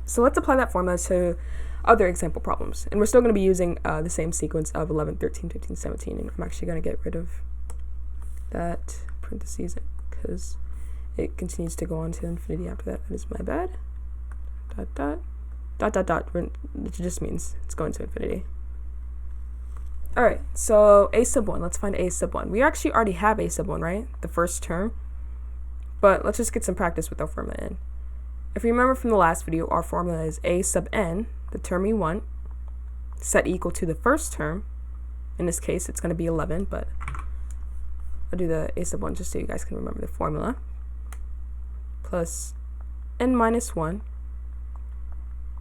So let's apply that formula to other example problems. And we're still going to be using the same sequence of 11, 13, 15, 17. And I'm actually going to get rid of that parentheses because it continues to go on to infinity after that. That is my bad. Dot, dot, dot, dot, dot. It just means it's going to infinity. All right, so a sub 1. Let's find a sub 1. We actually already have a sub 1, right? The first term. But let's just get some practice with our formula n. If you remember from the last video, our formula is a sub n, the term we want, set equal to the first term. In this case, it's going to be 11, but I'll do the a sub 1 just so you guys can remember the formula. Plus n minus 1,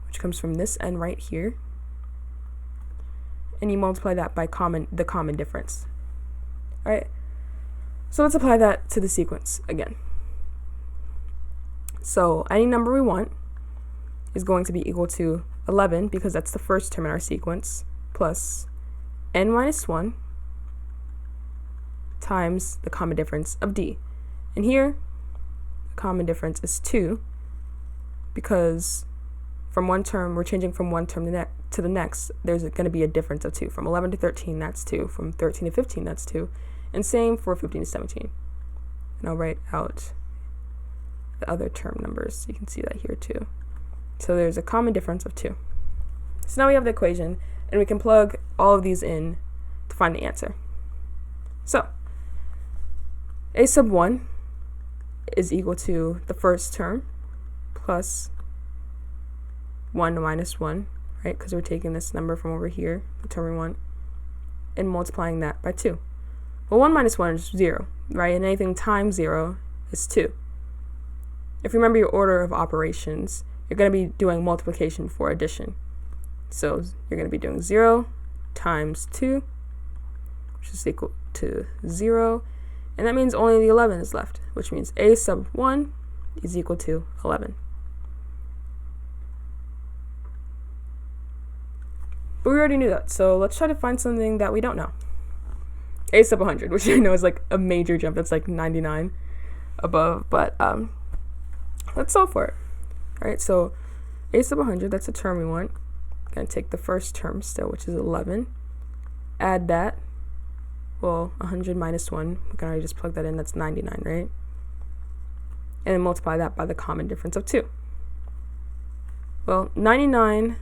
which comes from this n right here. And you multiply that by the common difference. All right, so let's apply that to the sequence again. So any number we want is going to be equal to 11 because that's the first term in our sequence, plus n minus 1 times the common difference of d. And here, the common difference is 2 because from one term, we're changing from one term to the next, there's going to be a difference of 2. From 11 to 13, that's 2. From 13 to 15, that's 2. And same for 15 to 17. And I'll write out the other term numbers. You can see that here too. So there's a common difference of 2. So now we have the equation, and we can plug all of these in to find the answer. So a sub 1 is equal to the first term plus 1 minus 1, right? Because we're taking this number from over here, the term we want, and multiplying that by 2. Well, 1 minus 1 is 0, right? And anything times 0 is 2. If you remember your order of operations, you're going to be doing multiplication for addition. So you're going to be doing 0 times 2, which is equal to 0. And that means only the 11 is left, which means a sub 1 is equal to 11. But we already knew that, so let's try to find something that we don't know. A sub 100, which I know is like a major jump. That's like 99 above, but let's solve for it. All right, so a sub 100, that's the term we want. Gonna take the first term still, which is 11. Add that. Well, 100 minus 1, we can already just plug that in. That's 99, right? And then multiply that by the common difference of 2. Well, 99.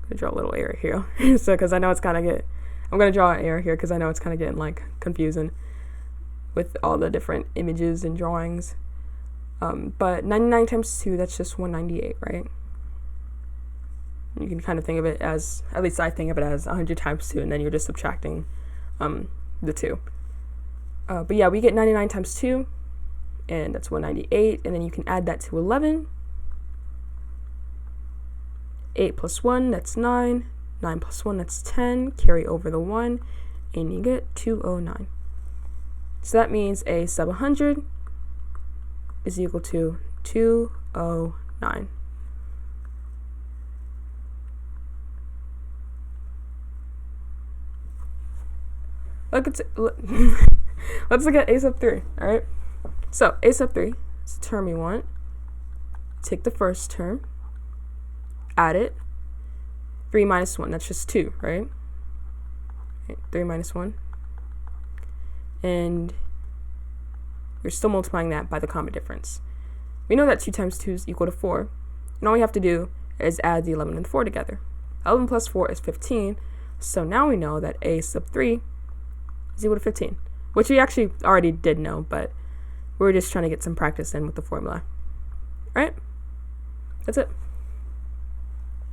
I'm gonna draw a little error here, so because I know it's kind of I'm gonna draw an error here because I know it's kind of getting like confusing with all the different images and drawings. But 99 times 2, that's just 198, right? You can kind of think of it as, at least I think of it as 100 times 2, and then you're just subtracting the 2. But yeah, we get 99 times 2, and that's 198, and then you can add that to 11. 8 plus 1, that's 9. 9 plus 1, that's 10. Carry over the 1, and you get 209. So that means a sub 100 is equal to 209. Let's look at a sub 3, all right? So a sub 3 is the term we want. Take the first term, add it. 3 minus 1, that's just 2, right? 3 minus 1. And you're still multiplying that by the common difference. We know that 2 times 2 is equal to 4. And all we have to do is add the 11 and the 4 together. 11 plus 4 is 15. So now we know that a sub 3 is equal to 15. Which we actually already did know, but we're just trying to get some practice in with the formula. All right? That's it.